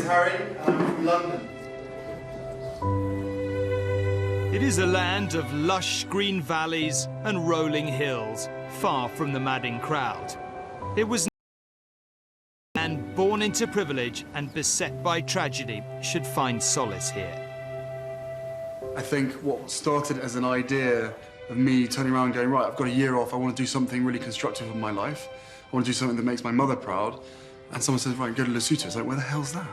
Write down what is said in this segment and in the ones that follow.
Harry, and I'm from London. It is a land of lush green valleys and rolling hills, far from the madding crowd. It was a man born into privilege and beset by tragedy should find solace here. I think what started as an idea of me turning around and going, right, I've got a year off, I want to do something really constructive in my life. I want to do something that makes my mother proud. And someone says, right, go to Lesotho. It's like, where the hell's that?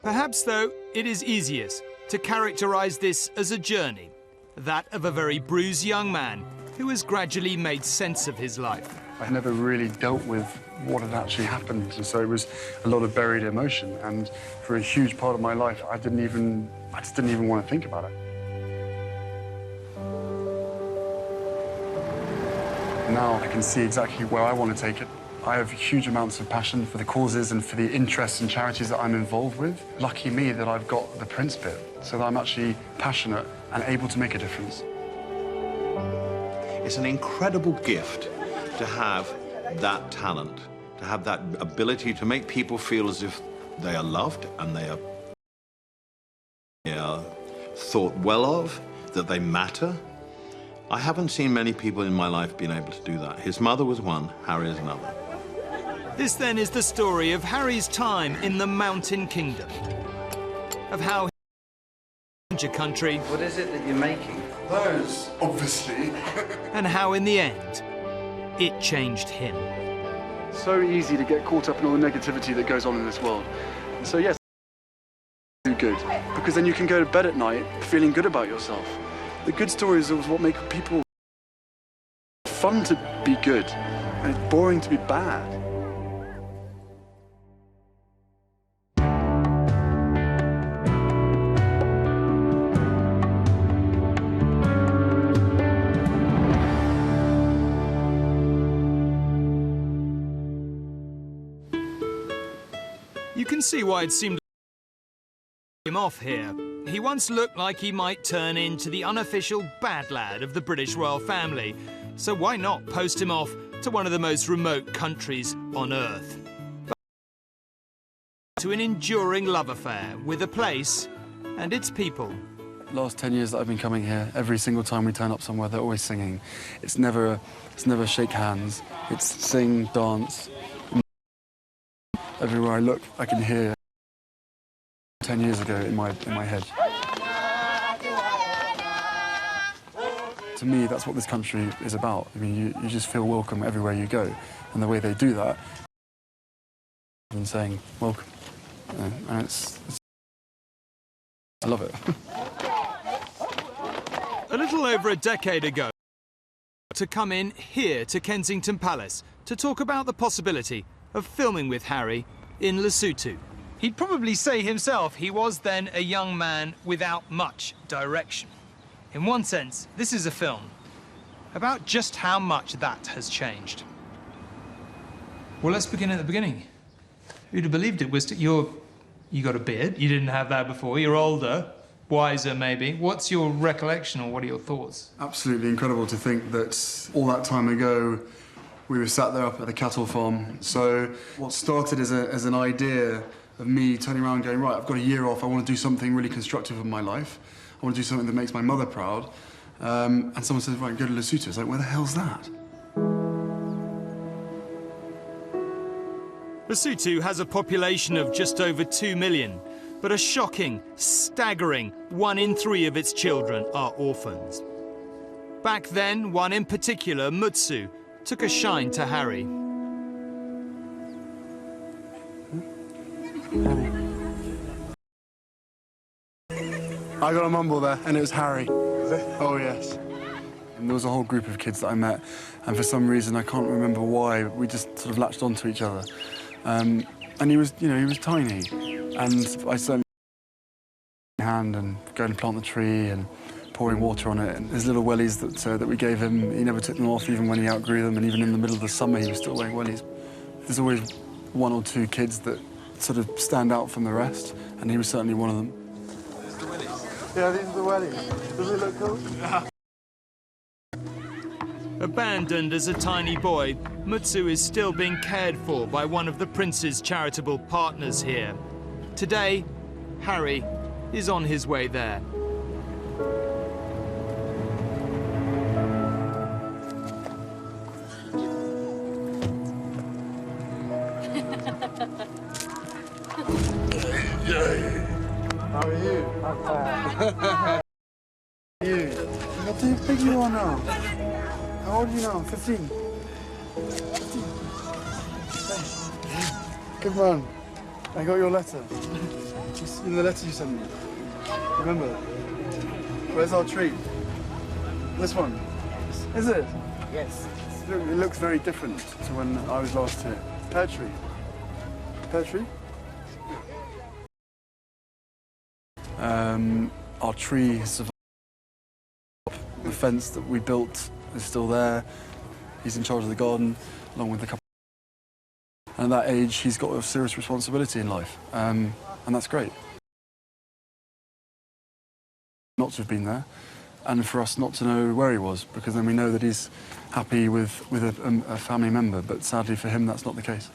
Perhaps, though, it is easiest to characterize this as a journey, that of a very bruised young man who has gradually made sense of his life. I never really dealt with what had actually happened, and so it was a lot of buried emotion. And for a huge part of my life, I just didn't even want to think about it. Now I can see exactly where I want to take it. I have huge amounts of passion for the causes and for the interests and charities that I'm involved with. Lucky me that I've got the Prince bit, so that I'm actually passionate and able to make a difference. It's an incredible gift to have that talent, to have that ability to make people feel as if they are loved and they are thought well of, that they matter. I haven't seen many people in my life being able to do that. His mother was one, Harry is another. This then is the story of Harry's time in the Mountain Kingdom, of how he a country. What is it that you're making? Those, obviously. And how in the end, it changed him. So easy to get caught up in all the negativity that goes on in this world. So yes, do good, because then you can go to bed at night feeling good about yourself. The good stories are what make people fun to be good, and it's boring to be bad. You can see why it seemed him off here. He once looked like he might turn into the unofficial bad lad of the British royal family. So why not post him off to one of the most remote countries on Earth? But to an enduring love affair with a place and its people. Last 10 years that I've been coming here, every single time we turn up somewhere, they're always singing. It's never shake hands. It's sing, dance. Everywhere I look, I can hear 10 years ago in my head. To me, that's what this country is about. I mean, you just feel welcome everywhere you go. And the way they do that, and saying, welcome. And it's I love it. A little over a decade ago, to come in here to Kensington Palace to talk about the possibility of filming with Harry in Lesotho. He'd probably say himself he was then a young man without much direction. In one sense, this is a film about just how much that has changed. Well, let's begin at the beginning. Who'd have believed it was you got a beard, you didn't have that before, you're older, wiser maybe. What's your recollection or what are your thoughts? Absolutely incredible to think that all that time ago we were sat there up at the cattle farm. So what started as an idea of me turning around and going, right, I've got a year off, I want to do something really constructive in my life. I want to do something that makes my mother proud. And someone says, right, go to Lesotho. It's like, where the hell's that? Lesotho has a population of just over 2 million, but a shocking, staggering 1 in 3 of its children are orphans. Back then, one in particular, Mutsu, took a shine to Harry. I got a mumble there, and it was Harry. Oh, yes. And there was a whole group of kids that I met, and for some reason, I can't remember why, we just sort of latched onto each other. And he was, he was tiny. And I certainly hand and going to plant the tree and pouring water on it. And his little wellies that we gave him, he never took them off even when he outgrew them, and even in the middle of the summer, he was still wearing wellies. There's always 1 or 2 kids that sort of stand out from the rest, and he was certainly one of them. Yeah, these are the wellies. Does it look cool? Abandoned as a tiny boy, Mutsu is still being cared for by one of the prince's charitable partners here. Today, Harry is on his way there. How are you? How are you? How big you are now? How old are you now? 15? 15. Good man. I got your letter. In the letter you sent me. Remember? Where's our treat? This one? Is it? Yes. It looks very different to when I was last here. Pear tree. Pear tree? Our tree has survived. The fence that we built is still there. He's in charge of the garden, along with a couple. And at that age, he's got a serious responsibility in life, and that's great. Not to have been there, and for us not to know where he was, because then we know that he's happy with a family member, but sadly for him, that's not the case.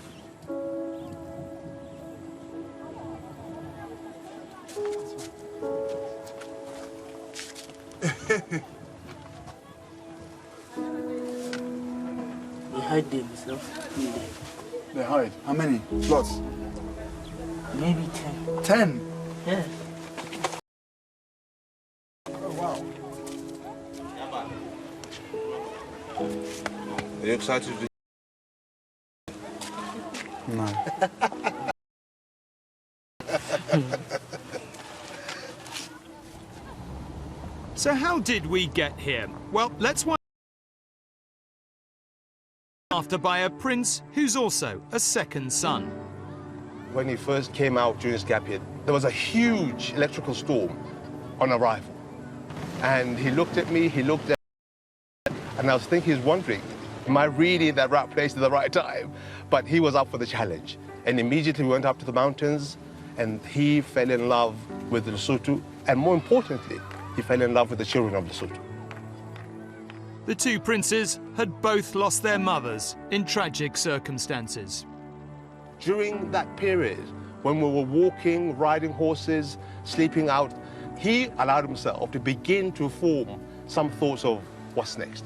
They hide themselves in there. They hide. How many? Lots. Maybe 10. 10? Yeah. Oh, wow. Are you excited to... No. So how did we get here? Well, let's wind after by a prince who's also a second son. When he first came out during his gap year, there was a huge electrical storm on arrival. And he looked at me, he looked at me, and I was thinking, he's wondering, am I really in that right place at the right time? But he was up for the challenge. And immediately we went up to the mountains, and he fell in love with Lesotho. And more importantly, he fell in love with the children of Lesotho. The two princes had both lost their mothers in tragic circumstances. During that period, when we were walking, riding horses, sleeping out, he allowed himself to begin to form some thoughts of what's next.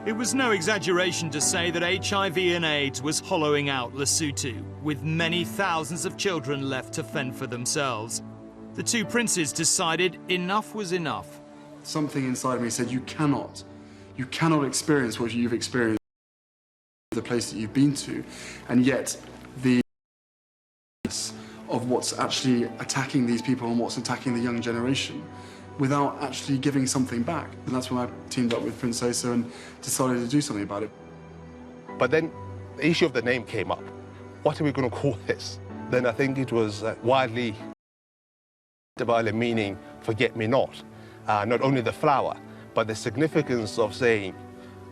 It was no exaggeration to say that HIV and AIDS was hollowing out Lesotho, with many thousands of children left to fend for themselves. The two princes decided enough was enough. Something inside me said, you cannot experience what you've experienced in the place that you've been to, and yet the of what's actually attacking these people and what's attacking the young generation without actually giving something back. And that's when I teamed up with Prince Asa and decided to do something about it. But then the issue of the name came up. What are we going to call this? Then I think it was widely developed, meaning forget-me-not. Not only the flower, but the significance of saying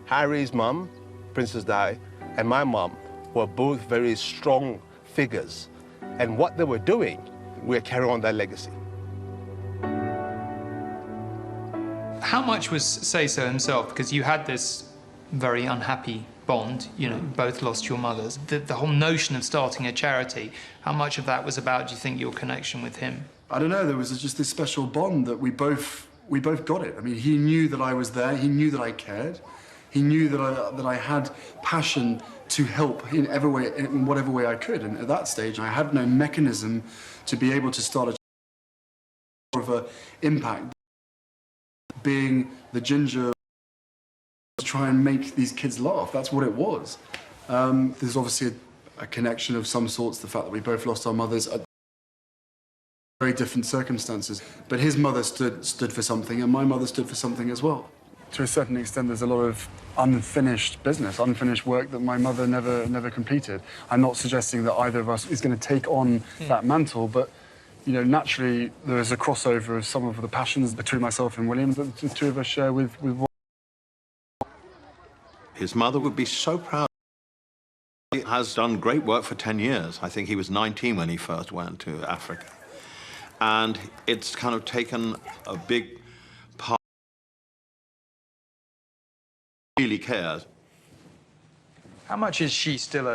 Harry's mum, Princess Di, and my mum were both very strong figures. And what they were doing, we're carrying on their legacy. How much was Say-So himself? Because you had this very unhappy bond, you know, both lost your mothers. The whole notion of starting a charity, how much of that was about, do you think, your connection with him? I don't know, there was just this special bond that we both got it. I mean, he knew that I was there, he knew that I cared, he knew that I had passion to help in whatever way I could. And at that stage, I had no mechanism to be able to start a of an impact. Being the ginger to try and make these kids laugh, that's what it was. There's obviously a connection of some sorts, the fact that we both lost our mothers at very different circumstances. But his mother stood for something, and my mother stood for something as well. To a certain extent, there's a lot of unfinished business, unfinished work that my mother never completed. I'm not suggesting that either of us is going to take on that mantle, but you know, naturally, there is a crossover of some of the passions between myself and William that the two of us share with His mother would be so proud. He has done great work for 10 years. I think he was 19 when he first went to Africa. And it's kind of taken a big part. He really cares. How much is she still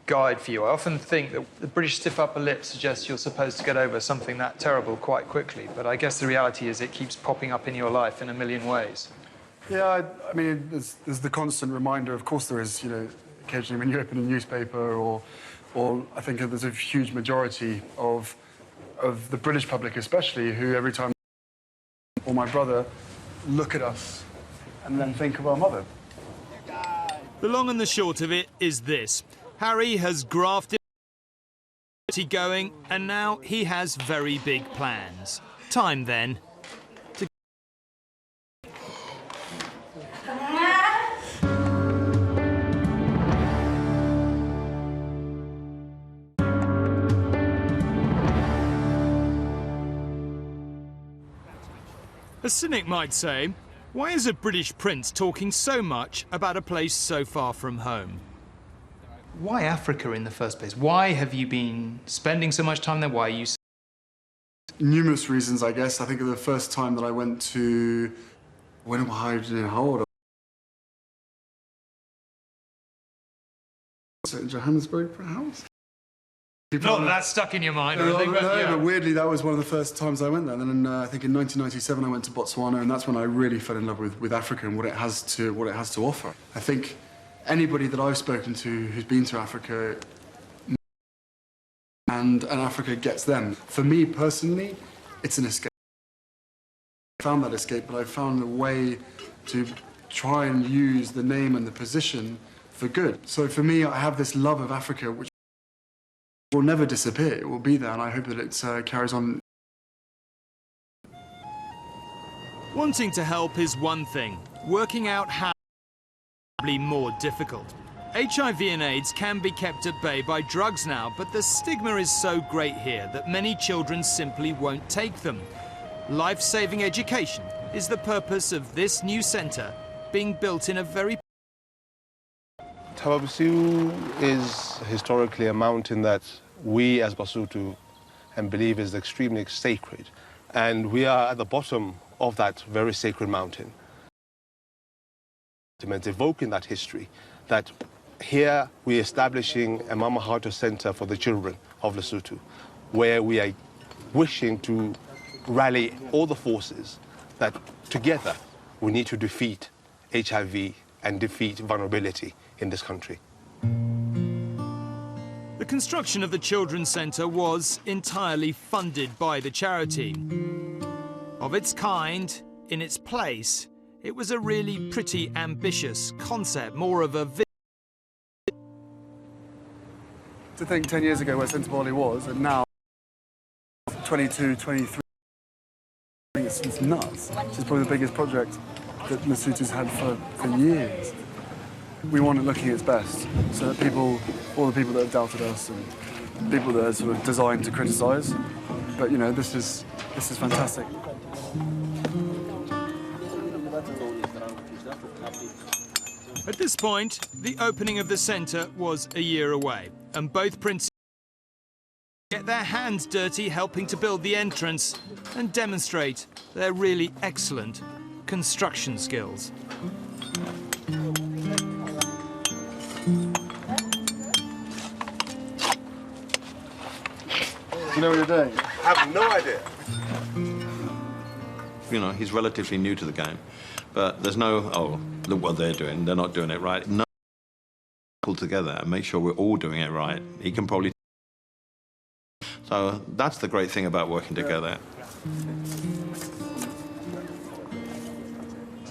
guide for you. I often think that the British stiff upper lip suggests you're supposed to get over something that terrible quite quickly, but I guess the reality is it keeps popping up in your life in a million ways. Yeah, I mean, there's the constant reminder, of course there is, occasionally when you open a newspaper or I think there's a huge majority of the British public especially who every time or my brother look at us and then think of our mother. The long and the short of it is this. Harry has grafted going and now he has very big plans. Time then to... A cynic might say, why is a British prince talking so much about a place so far from home? Why Africa in the first place? Why have you been spending so much time there? Why are you... Numerous reasons, I guess. I think the first time that I went to... How old? Was it in Johannesburg, perhaps? Not that stuck in your mind or No, anything, but yeah. but weirdly, that was one of the first times I went there. And then I think in 1997 I went to Botswana, and that's when I really fell in love with Africa and what it has to offer. I think anybody that I've spoken to who's been to Africa and Africa gets them. For me personally, it's an escape. I found that escape, but I found a way to try and use the name and the position for good. So for me, I have this love of Africa, which will never disappear. It will be there, and I hope that it carries on. Wanting to help is one thing. Working out how is probably more difficult. HIV and AIDS can be kept at bay by drugs now, but the stigma is so great here that many children simply won't take them. Life-saving education is the purpose of this new centre, being built in a very... Thaba Basiu is historically a mountain that we as Basotho and believe is extremely sacred. And we are at the bottom of that very sacred mountain. It's evoking that history, that here we're establishing a Mama Hato Center for the children of Lesotho, where we are wishing to rally all the forces that together we need to defeat HIV and defeat vulnerability in this country. The construction of the Children's Centre was entirely funded by the charity. Of its kind, in its place, it was a really pretty ambitious concept, more of a vision. To think 10 years ago where Centre Bali was, and now 22, 23, it's nuts. This is probably the biggest project that Lesotho's had for years. We want it looking its best, so that all the people that have doubted us and people that are sort of designed to criticise, but this is fantastic. At this point, the opening of the centre was a year away, and both princes get their hands dirty helping to build the entrance and demonstrate their really excellent construction skills. You know what you're doing? I have no idea. He's relatively new to the game, but there's no, oh, look what they're doing, they're not doing it right. No, pull together and make sure we're all doing it right. He can probably... So that's the great thing about working together.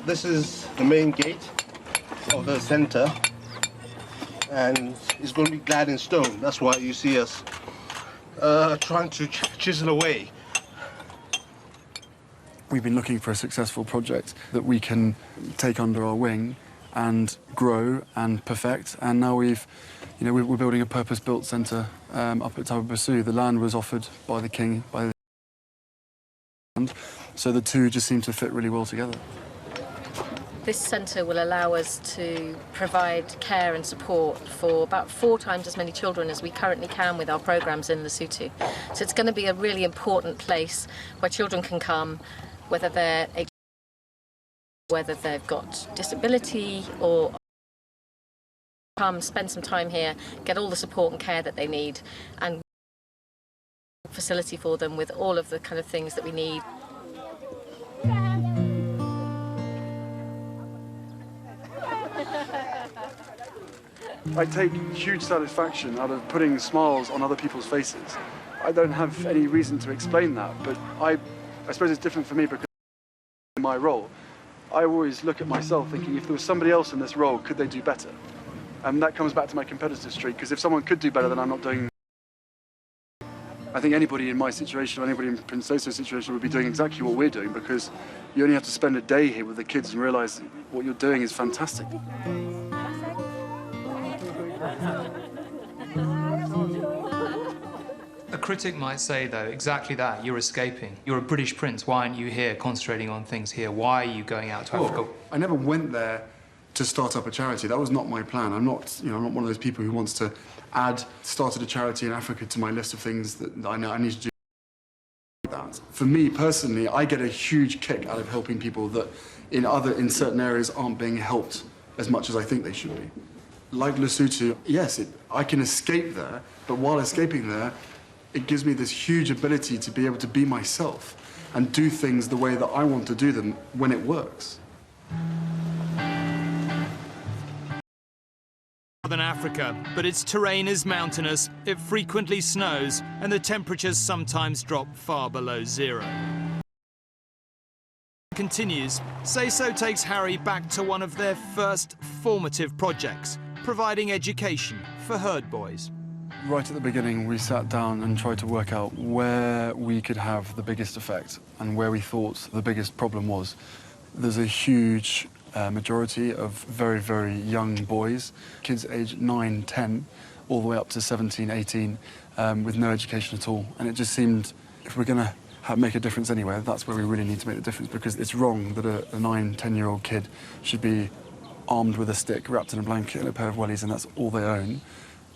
This is the main gate of the center, and it's going to be clad in stone. That's why you see us trying to chisel away. We've been looking for a successful project that we can take under our wing and grow and perfect, and now we're building a purpose-built centre up at Thaba Basiu. The land was offered by the king, so the two just seem to fit really well together. This centre will allow us to provide care and support for about 4 times as many children as we currently can with our programmes in Lesotho. So it's going to be a really important place where children can come, whether they've got disability or come, spend some time here, get all the support and care that they need, and facility for them with all of the kind of things that we need. I take huge satisfaction out of putting smiles on other people's faces. I don't have any reason to explain that, but I suppose it's different for me because in my role, I always look at myself thinking if there was somebody else in this role, could they do better? And that comes back to my competitive streak, because if someone could do better than I'm not doing, I think anybody in my situation, or anybody in Prince Seisso's situation would be doing exactly what we're doing, because you only have to spend a day here with the kids and realise what you're doing is fantastic. A critic might say, though, exactly that. You're escaping. You're a British prince. Why aren't you here, concentrating on things here? Why are you going out to Africa? I never went there to start up a charity. That was not my plan. I'm not one of those people who wants to started a charity in Africa to my list of things that I know I need to do. That. For me personally, I get a huge kick out of helping people that in certain areas aren't being helped as much as I think they should be. Like Lesotho, yes, I can escape there, but while escaping there, it gives me this huge ability to be able to be myself and do things the way that I want to do them when it works. Northern Africa, but its terrain is mountainous, it frequently snows, and the temperatures sometimes drop far below zero. Continues, Seisso takes Harry back to one of their first formative projects, providing education for herd boys. Right at the beginning, we sat down and tried to work out where we could have the biggest effect and where we thought the biggest problem was. There's a huge majority of very, very young boys, kids aged 9, 10, all the way up to 17, 18, with no education at all. And it just seemed, if we're going to make a difference anywhere, that's where we really need to make the difference, because it's wrong that a 9, 10-year-old kid should be armed with a stick, wrapped in a blanket and a pair of wellies, and that's all they own,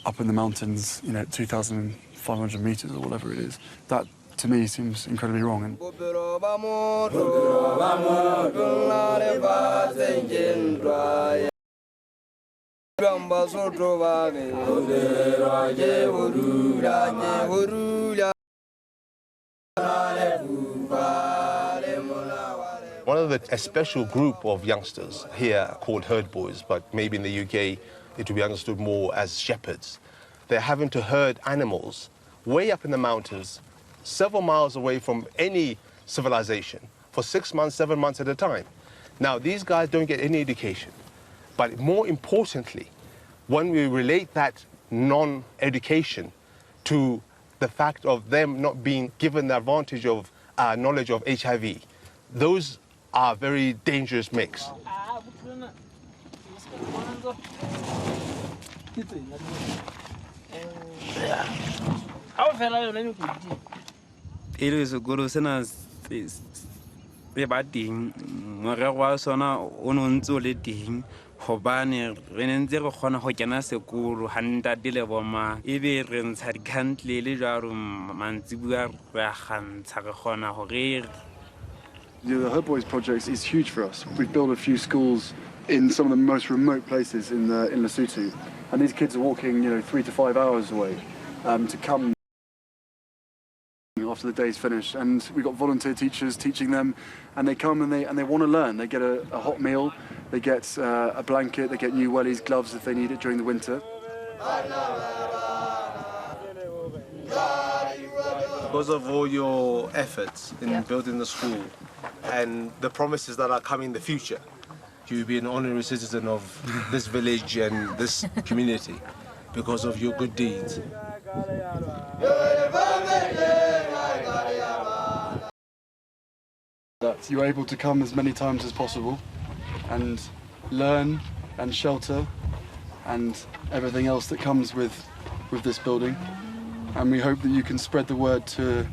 up in the mountains, 2,500 metres or whatever it is. That, to me, seems incredibly wrong. And one of a special group of youngsters here called herd boys, but maybe in the UK it will be understood more as shepherds. They're having to herd animals way up in the mountains, several miles away from any civilization, for 6 months, 7 months at a time. Now, these guys don't get any education, but more importantly, when we relate that non-education to the fact of them not being given the advantage of knowledge of HIV, those are very dangerous mix. Ele sekolo sena se ba teng morero wa sona o no ntse o le teng hobane re ne ntse re kgona go kena sekolo ha ntate le boma ebe re ntsha di-cantle le jwalo mantsibua re a gantsha re kgona gore. the Herd Boys project is huge for us. We've built a few schools in some of the most remote places in Lesotho, and these kids are walking 3 to 5 hours away to come after the day's finished. And we've got volunteer teachers teaching them, and they come and they want to learn. They get a hot meal, they get a blanket, they get new wellies, gloves if they need it during the winter. Because of all your efforts in building the school and the promises that are coming in the future, you'll be an honorary citizen of this village and this community because of your good deeds. That you're able to come as many times as possible and learn and shelter and everything else that comes with this building. And we hope that you can spread the word to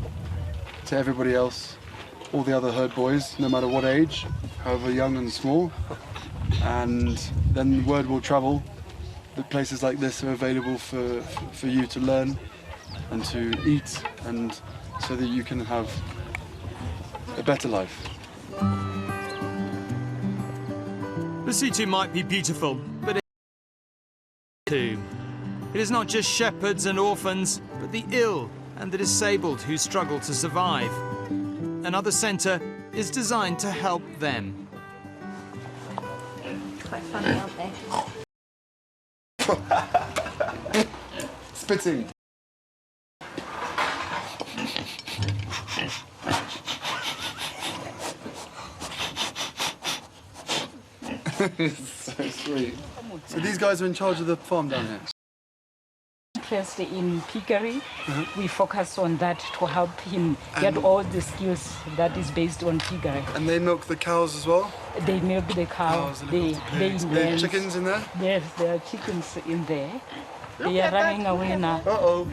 everybody else, all the other herd boys, no matter what age, however young and small. And then word will travel that places like this are available for you to learn and to eat, and so that you can have a better life. Lesotho might be beautiful, but too. It is not just shepherds and orphans, but the ill and the disabled who struggle to survive. Another centre is designed to help them. Quite funny, aren't they? Spitting. So sweet. So these guys are in charge of the farm down here? Interest in piggery, we focus on that to help him get all the skills that is based on piggery. And they milk the cows as well? They milk the cow, Cows, they There are chickens in there? Yes, there are chickens in there. They are running away now. Uh-oh.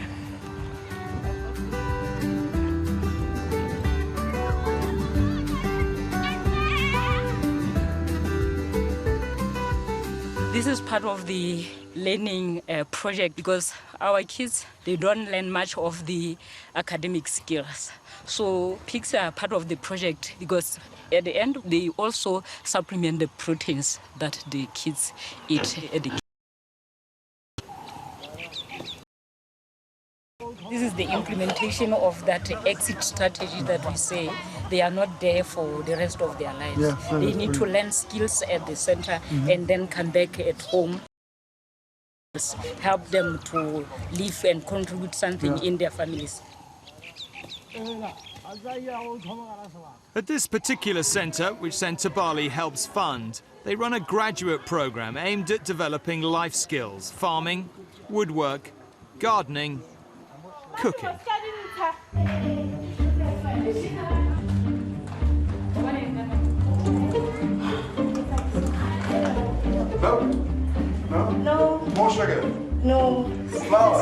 This is part of the learning project because our kids, they don't learn much of the academic skills. So pigs are part of the project because at the end, they also supplement the proteins that the kids eat at the This is the implementation of that exit strategy that we say they are not there for the rest of their lives. Yeah, they need to learn skills at the center and then come back at home. Help them to live and contribute something in their families. At this particular centre, which Centre Bali helps fund, they run a graduate programme aimed at developing life skills, farming, woodwork, gardening, cooking. No? More sugar? No. Flour?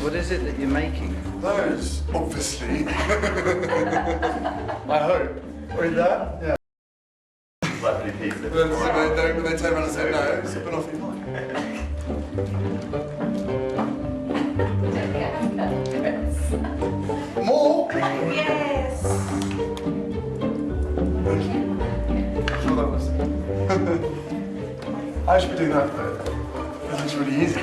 What is it that you're making? Those, obviously. I hope. Or in that? Yeah. When they turn around and say no, it's been off your mind. More? Yes. I'm sure that was. I should be doing that though. This looks really easy.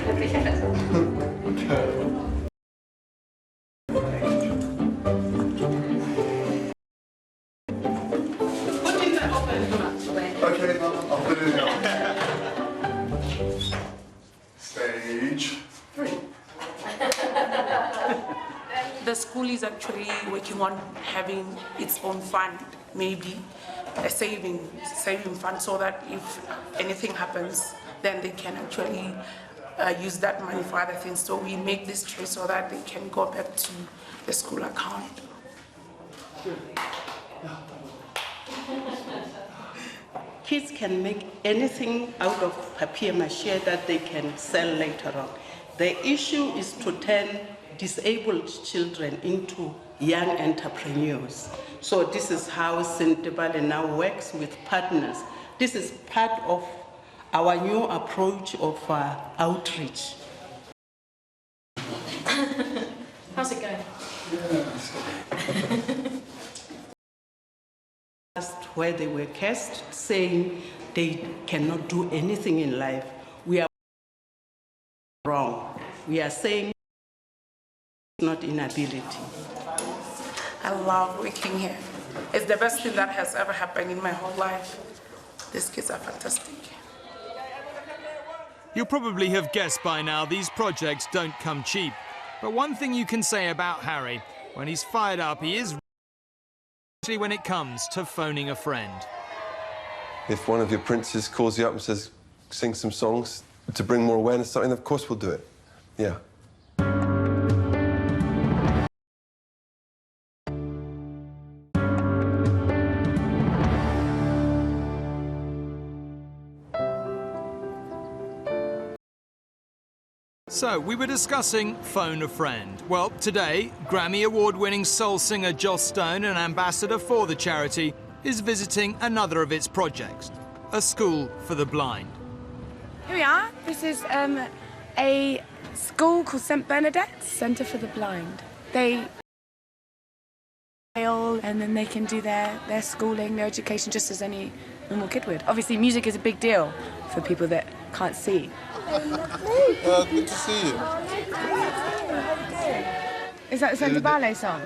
Okay, I'll put it in now. Stage 3. The school is actually working on having its own fund, maybe a saving fund, so that if anything happens, then they can actually use that money for other things. So we make this choice so that they can go back to the school account. Kids can make anything out of papier-mâché that they can sell later on. The issue is to turn disabled children into young entrepreneurs. So this is how Centre Bali now works with partners. This is part of our new approach of outreach. How's it going? Where they were cast, saying they cannot do anything in life. We are wrong. We are saying it's not inability. I love working here. It's the best thing that has ever happened in my whole life. These kids are fantastic. You'll probably have guessed by now these projects don't come cheap. But one thing you can say about Harry, when he's fired up, he is especially when it comes to phoning a friend. If one of your princes calls you up and says, sing some songs to bring more awareness to something, of course we'll do it. Yeah. So, we were discussing Phone a Friend. Well, today, Grammy Award-winning soul singer Joss Stone, an ambassador for the charity, is visiting another of its projects, a school for the blind. Here we are. This is a school called St Bernadette's Centre for the Blind. They and then they can do their schooling, their education just as any normal kid would. Obviously, music is a big deal for people that can't see. Good to see you. Is that the Centre Ballet song?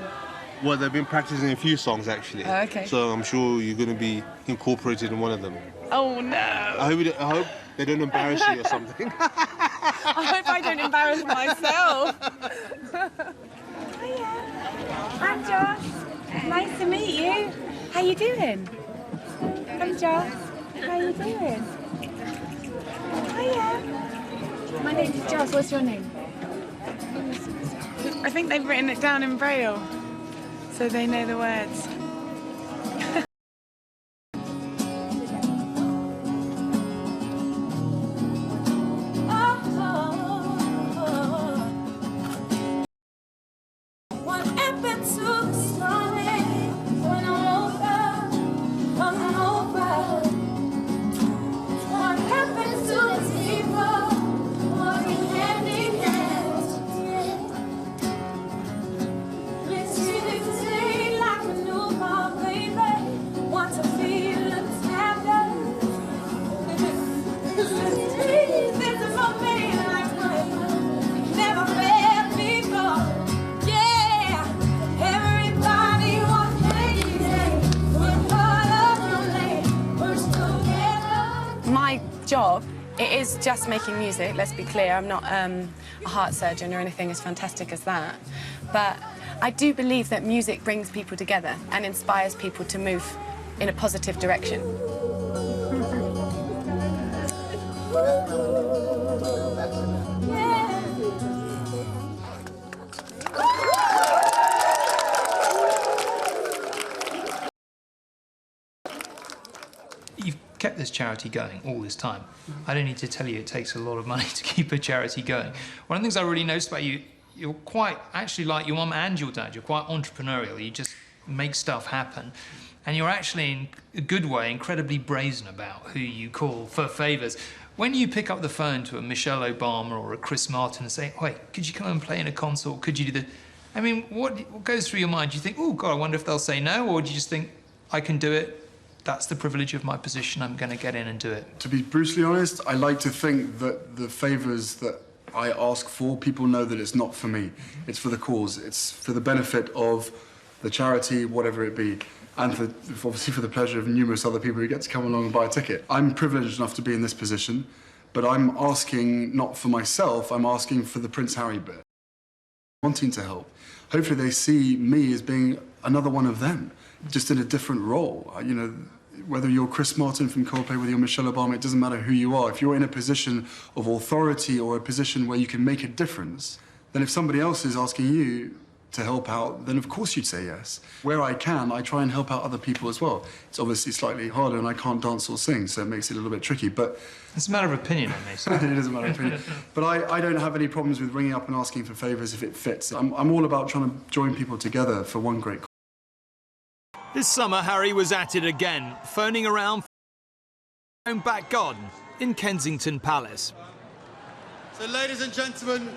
Well, they've been practicing a few songs, actually. Oh, okay. So I'm sure you're going to be incorporated in one of them. Oh, no. I hope they don't embarrass you or something. I hope I don't embarrass myself. Hiya. I'm Joss. Nice to meet you. How you doing? I'm Joss. How you doing? Hiya. My name's Joss. What's your name? I think they've written it down in Braille, so they know the words. My job, it is just making music, let's be clear. I'm not a heart surgeon or anything as fantastic as that. But I do believe that music brings people together and inspires people to move in a positive direction. You've kept this charity going all this time. I don't need to tell you it takes a lot of money to keep a charity going. One of the things I really noticed about you, you're quite, actually like your mum and your dad, you're quite entrepreneurial. You just make stuff happen. And you're actually, in a good way, incredibly brazen about who you call for favours. When you pick up the phone to a Michelle Obama or a Chris Martin and say, wait, could you come and play in a concert? Could you do the... I mean, what goes through your mind? Do you think, oh, God, I wonder if they'll say no? Or do you just think, I can do it? That's the privilege of my position. I'm going to get in and do it. To be brutally honest, I like to think that the favours that I ask for, people know that it's not for me. It's for the cause. It's for the benefit of the charity, whatever it be, and obviously for the pleasure of numerous other people who get to come along and buy a ticket. I'm privileged enough to be in this position, but I'm asking not for myself, I'm asking for the Prince Harry bit. Wanting to help. Hopefully they see me as being another one of them, just in a different role. You know, whether you're Chris Martin from Coldplay, whether you're Michelle Obama, it doesn't matter who you are. If you're in a position of authority or a position where you can make a difference, then if somebody else is asking you to help out, then of course you'd say yes. Where I can, I try and help out other people as well. It's obviously slightly harder and I can't dance or sing, so it makes it a little bit tricky, but... It's a matter of opinion, I may say. It is a matter of opinion. But I don't have any problems with ringing up and asking for favours if it fits. I'm all about trying to join people together for one great cause. This summer, Harry was at it again, phoning around for his own back garden in Kensington Palace. So, ladies and gentlemen,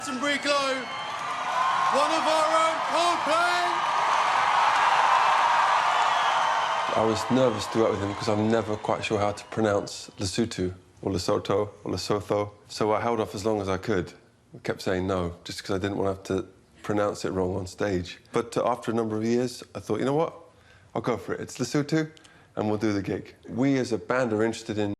Bricklow, one of our own Coldplay! I was nervous to work with him because I'm never quite sure how to pronounce Lesotho or Lesotho or Lesotho. So I held off as long as I could. I kept saying no, just because I didn't want to have to pronounce it wrong on stage. But after a number of years, I thought, you know what? I'll go for it. It's Lesotho, and we'll do the gig. We as a band are interested in...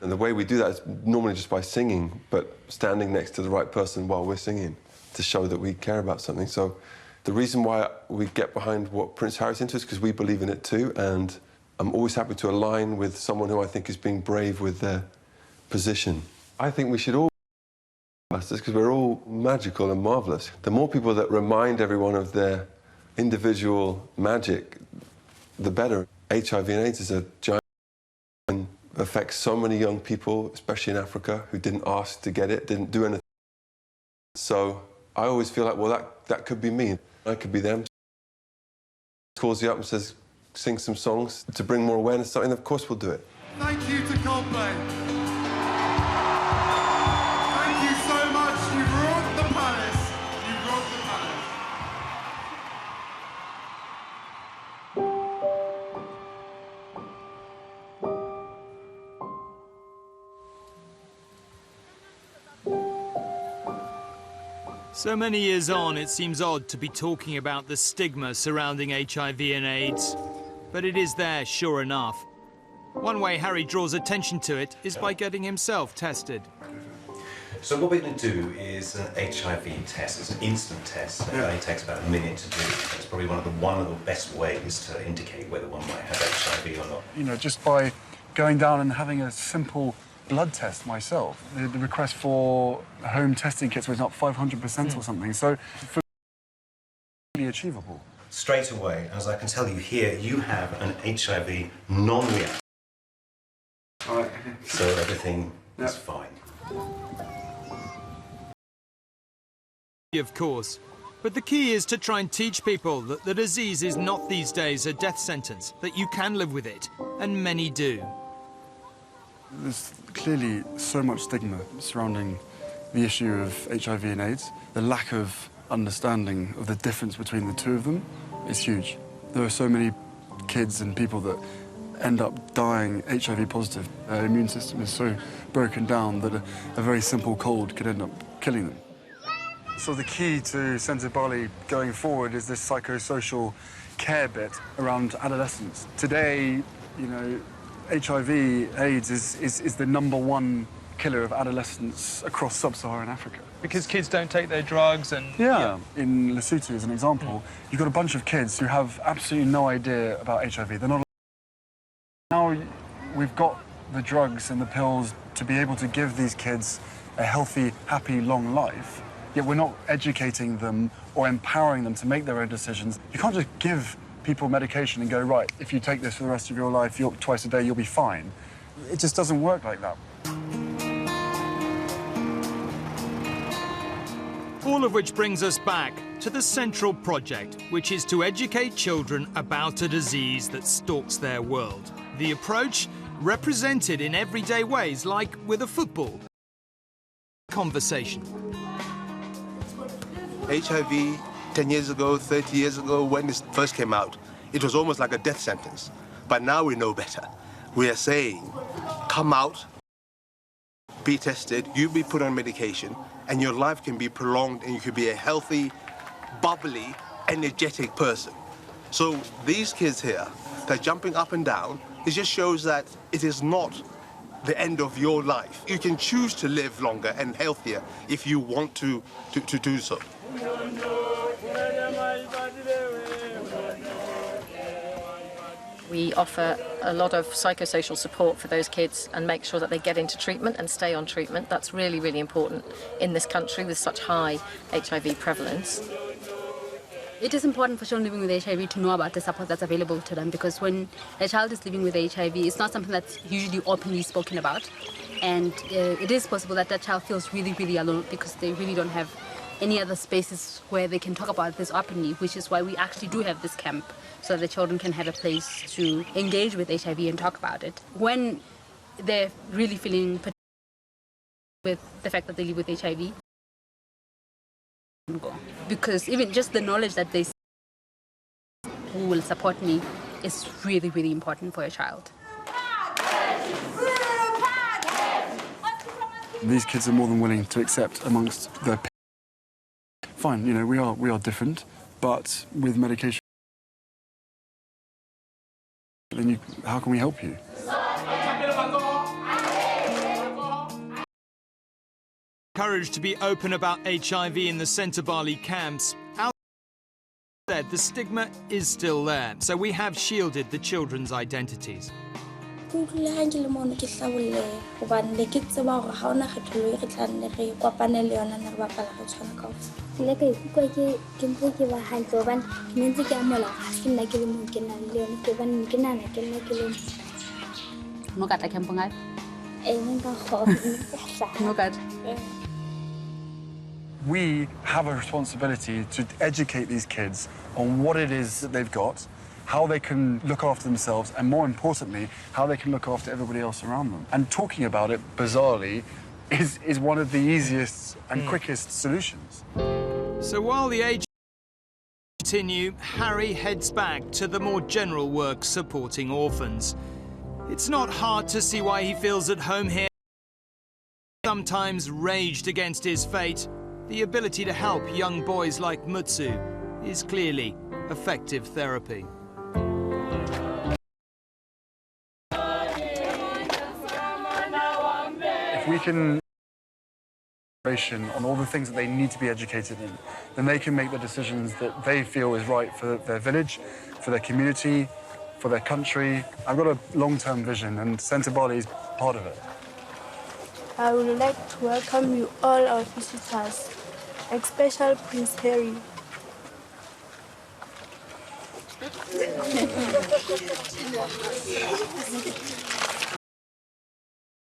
And the way we do that is normally just by singing, but standing next to the right person while we're singing to show that we care about something. So the reason why we get behind what Prince Harry's into is because we believe in it too, and I'm always happy to align with someone who I think is being brave with their position. I think we should all because we're all magical and marvellous. The more people that remind everyone of their individual magic, the better. HIV and AIDS is a giant and affects so many young people, especially in Africa, who didn't ask to get it, didn't do anything. So I always feel like, well, that could be me. I could be them. Calls you up and says, sing some songs to bring more awareness to something, of course we'll do it. Thank you to Coldplay. Thank you so much. You've rocked the palace. You've rocked the palace. So many years on, it seems odd to be talking about the stigma surrounding HIV and AIDS. But it is there, sure enough. One way Harry draws attention to it is by getting himself tested. So what we're going to do is an HIV test. It's an instant test. It only takes about a minute to do. It's probably one of the best ways to indicate whether one might have HIV or not. You know, just by going down and having a simple blood test myself. The request for home testing kits was up 500% or something, so for really achievable. Straight away, as I can tell you here, you have an HIV non-reactive. All right. So everything is fine. Of course. But the key is to try and teach people that the disease is not these days a death sentence, that you can live with it, and many do. There's clearly so much stigma surrounding the issue of HIV and AIDS. The lack of understanding of the difference between the two of them is huge. There are so many kids and people that end up dying HIV positive. Their immune system is so broken down that a very simple cold could end up killing them. So the key to Centre Bali going forward is this psychosocial care bit around adolescents. Today, you know, HIV, AIDS is the #1 killer of adolescents across sub-Saharan Africa. Because kids don't take their drugs and... Yeah. In Lesotho, as an example, you've got a bunch of kids who have absolutely no idea about HIV. They're not... Now we've got the drugs and the pills to be able to give these kids a healthy, happy, long life, yet we're not educating them or empowering them to make their own decisions. You can't just give people medication and go, right, if you take this for the rest of your life, twice a day, you'll be fine. It just doesn't work like that. All of which brings us back to the central project, which is to educate children about a disease that stalks their world. The approach represented in everyday ways, like with a football conversation. HIV, 10 years ago, 30 years ago, when this first came out, it was almost like a death sentence. But now we know better. We are saying, come out, be tested, you be put on medication, and your life can be prolonged and you can be a healthy, bubbly, energetic person. So these kids here, they're jumping up and down. It just shows that it is not the end of your life. You can choose to live longer and healthier if you want to do so. We offer a lot of psychosocial support for those kids and make sure that they get into treatment and stay on treatment. That's really, really important in this country with such high HIV prevalence. It is important for children living with HIV to know about the support that's available to them, because when a child is living with HIV, it's not something that's usually openly spoken about. And it is possible that that child feels really, really alone because they really don't have any other spaces where they can talk about this openly, which is why we actually do have this camp, so the children can have a place to engage with HIV and talk about it. When they're really feeling with the fact that they live with HIV, because even just the knowledge that they who will support me is really, really important for a child. These kids are more than willing to accept amongst their peers. Fine, you know, we are different, but with medication, then how can we help you? Encouraged to be open about HIV in the Centre Bali camps, said the stigma is still there, so we have shielded the children's identities. We have a responsibility to educate these kids on what it is that they've got, how they can look after themselves, and more importantly, how they can look after everybody else around them. And talking about it, bizarrely, is one of the easiest and quickest solutions. So while the age continue, Harry heads back to the more general work supporting orphans. It's not hard to see why he feels at home here. Sometimes raged against his fate, the ability to help young boys like Mutsu is clearly effective therapy. If we can on all the things that they need to be educated in, then they can make the decisions that they feel is right for their village, for their community, for their country. I've got a long-term vision, and Centre Bali is part of it. I would like to welcome you all our visitors, especially Prince Harry.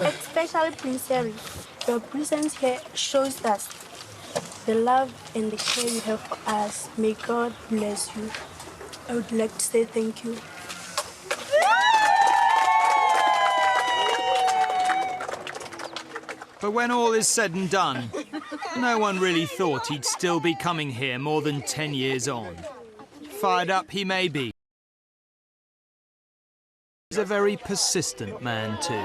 Especially Prince Harry, your presence here shows us the love and the care you have for us. May God bless you. I would like to say thank you. But when all is said and done, no one really thought he'd still be coming here more than 10 years on. Fired up he may be. He's a very persistent man too.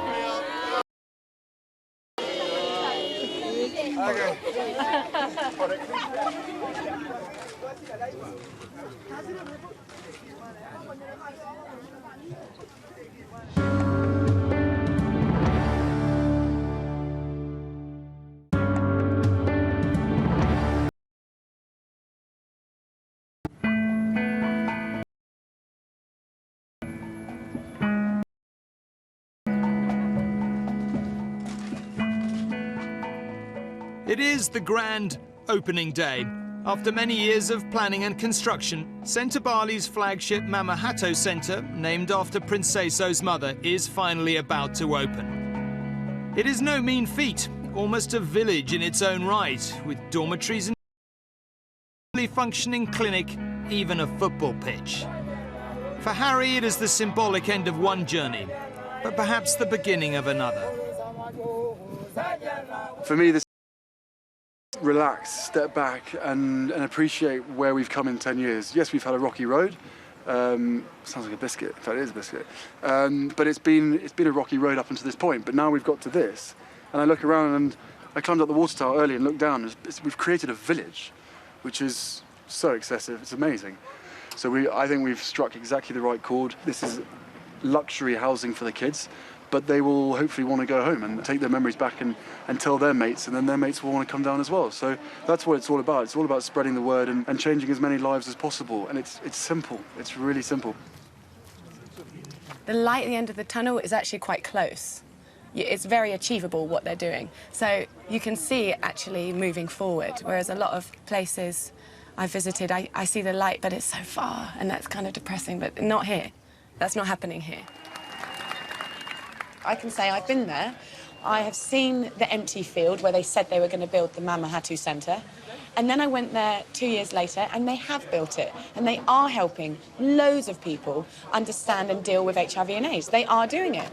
It is the grand opening day. After many years of planning and construction, Centre Bali's flagship Mama Hatto Centre, named after Prince Seeiso's mother, is finally about to open. It is no mean feat, almost a village in its own right, with dormitories and a fully functioning clinic, even a football pitch. For Harry, it is the symbolic end of one journey, but perhaps the beginning of another. For me, this relax, step back and appreciate where we've come in 10 years. Yes, we've had a rocky road. Sounds like a biscuit. In fact, it is a biscuit. But it's been a rocky road up until this point. But now we've got to this. And I look around and I climbed up the water tower early and looked down. We've created a village, which is so excessive. It's amazing. So I think we've struck exactly the right chord. This is luxury housing for the kids, but they will hopefully want to go home and take their memories back and tell their mates, and then their mates will want to come down as well. So that's what it's all about. It's all about spreading the word and changing as many lives as possible. And it's simple. It's really simple. The light at the end of the tunnel is actually quite close. It's very achievable what they're doing. So you can see it actually moving forward, whereas a lot of places I've visited, I see the light, but it's so far, and that's kind of depressing, but not here. That's not happening here. I can say I've been there. I have seen the empty field where they said they were going to build the Mama Hatto Centre. And then I went there 2 years later, and they have built it. And they are helping loads of people understand and deal with HIV and AIDS. They are doing it.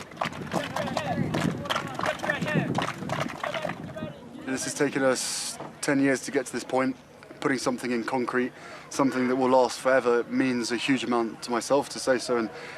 This has taken us 10 years to get to this point. Putting something in concrete, something that will last forever, means a huge amount to myself, to Seiso,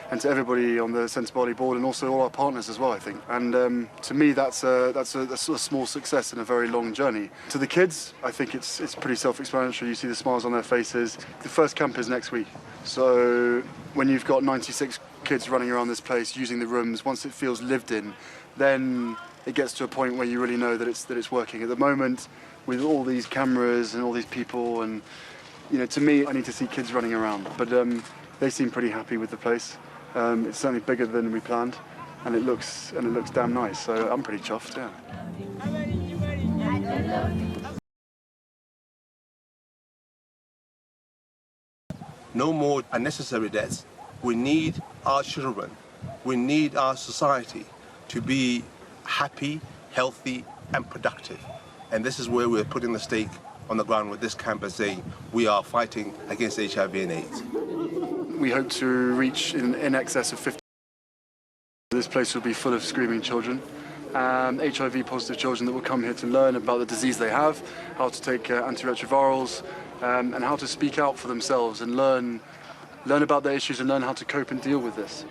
and to everybody on the Centre Bali board, and also all our partners as well, I think. And to me, that's a small success in a very long journey. To the kids, I think it's pretty self-explanatory. You see the smiles on their faces. The first camp is next week. So when you've got 96 kids running around this place, using the rooms, once it feels lived in, then it gets to a point where you really know that it's working. At the moment, with all these cameras and all these people, and to me, I need to see kids running around. But they seem pretty happy with the place. It's certainly bigger than we planned, and it looks damn nice. So I'm pretty chuffed, yeah. No more unnecessary deaths. We need our children, we need our society to be happy, healthy, and productive. And this is where we're putting the stake on the ground with this camp and saying we are fighting against HIV and AIDS. We hope to reach in excess of 50. This place will be full of screaming children, HIV-positive children that will come here to learn about the disease they have, how to take antiretrovirals, and how to speak out for themselves and learn about their issues and learn how to cope and deal with this.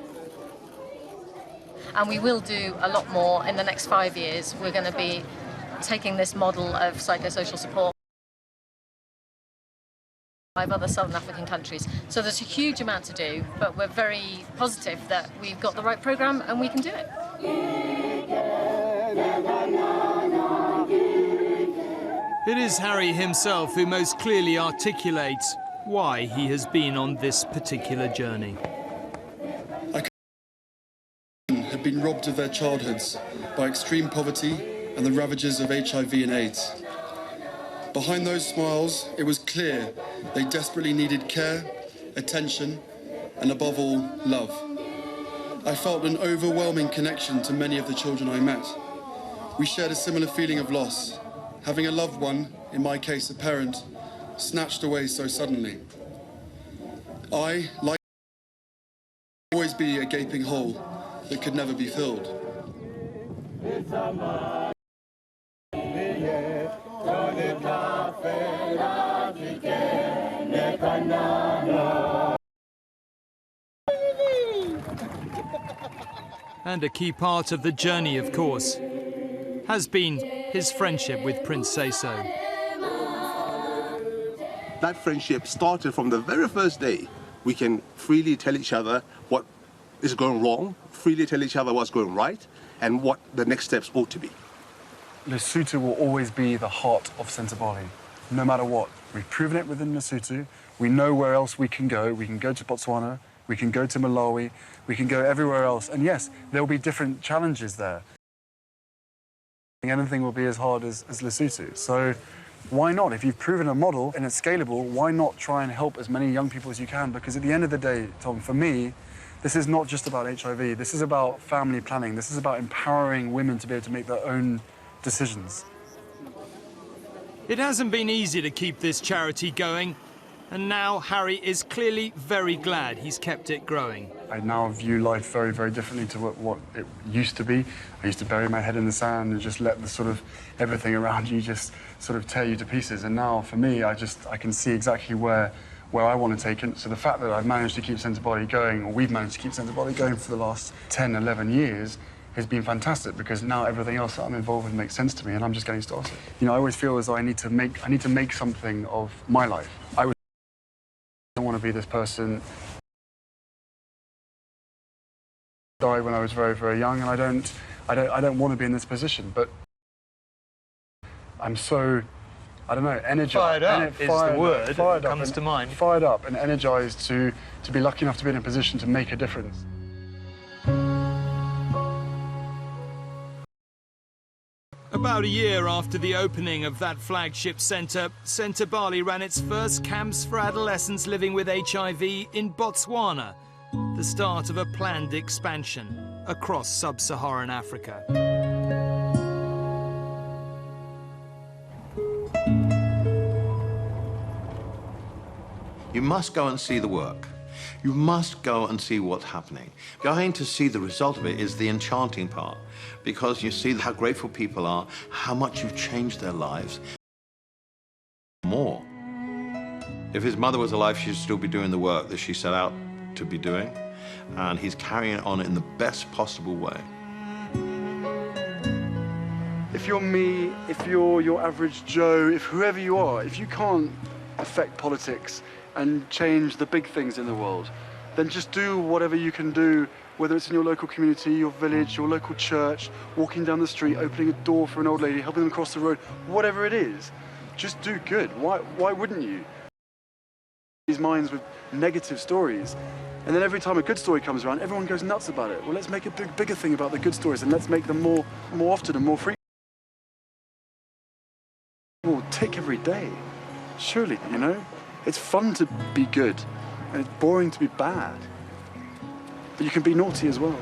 And we will do a lot more in the next 5 years. We're going to be taking this model of psychosocial support in 5 other Southern African countries. So there's a huge amount to do, but we're very positive that we've got the right programme and we can do it. It is Harry himself who most clearly articulates why he has been on this particular journey. Have been robbed of their childhoods by extreme poverty and the ravages of HIV and AIDS. Behind those smiles, it was clear they desperately needed care, attention, and above all, love. I felt an overwhelming connection to many of the children I met. We shared a similar feeling of loss, having a loved one, in my case a parent, snatched away so suddenly. I, like, always be a gaping hole that could never be filled. And a key part of the journey, of course, has been his friendship with Prince Seeiso. That friendship started from the very first day. We can freely tell each other what is going wrong, freely tell each other what's going right, and what the next steps ought to be. Lesotho will always be the heart of Sentebale, no matter what. We've proven it within Lesotho. We know where else we can go. We can go to Botswana, we can go to Malawi, we can go everywhere else. And yes, there will be different challenges there. Anything will be as hard as Lesotho. So why not? If you've proven a model and it's scalable, why not try and help as many young people as you can? Because at the end of the day, Tom, for me, this is not just about HIV. This is about family planning. This is about empowering women to be able to make their own decisions. It hasn't been easy to keep this charity going, and now Harry is clearly very glad he's kept it growing. I now view life very, very differently to what it used to be. I used to bury my head in the sand and just let the sort of everything around you just sort of tear you to pieces. And now, for me, I can see exactly where I want to take it. So the fact that I've managed to keep Sentebale going, or we've managed to keep Sentebale going for the last 10, 11 years, has been fantastic, because now everything else that I'm involved with makes sense to me, and I'm just getting started. You know, I always feel as though I need to make something of my life. I don't want to be this person. Died when I was very, very young, and I don't want to be in this position. But I'm so, I don't know, energized. Fired up is the word that comes to mind. Fired up and energized to be lucky enough to be in a position to make a difference. About a year after the opening of that flagship centre, Sentebale ran its first camps for adolescents living with HIV in Botswana, the start of a planned expansion across sub-Saharan Africa. You must go and see the work. You must go and see what's happening. Going to see the result of it is the enchanting part, because you see how grateful people are, how much you've changed their lives. More. If his mother was alive, she'd still be doing the work that she set out to be doing, and he's carrying it on in the best possible way. If you're me, if you're your average Joe, if whoever you are, if you can't affect politics and change the big things in the world, then just do whatever you can do, whether it's in your local community, your village, your local church, walking down the street, opening a door for an old lady, helping them cross the road, whatever it is, just do good. Why wouldn't you? These minds with negative stories, and then every time a good story comes around, everyone goes nuts about it. Well, let's make a bigger thing about the good stories, and let's make them more often and more frequent. We'll tick every day, surely, you know? It's fun to be good, and it's boring to be bad. But you can be naughty as well.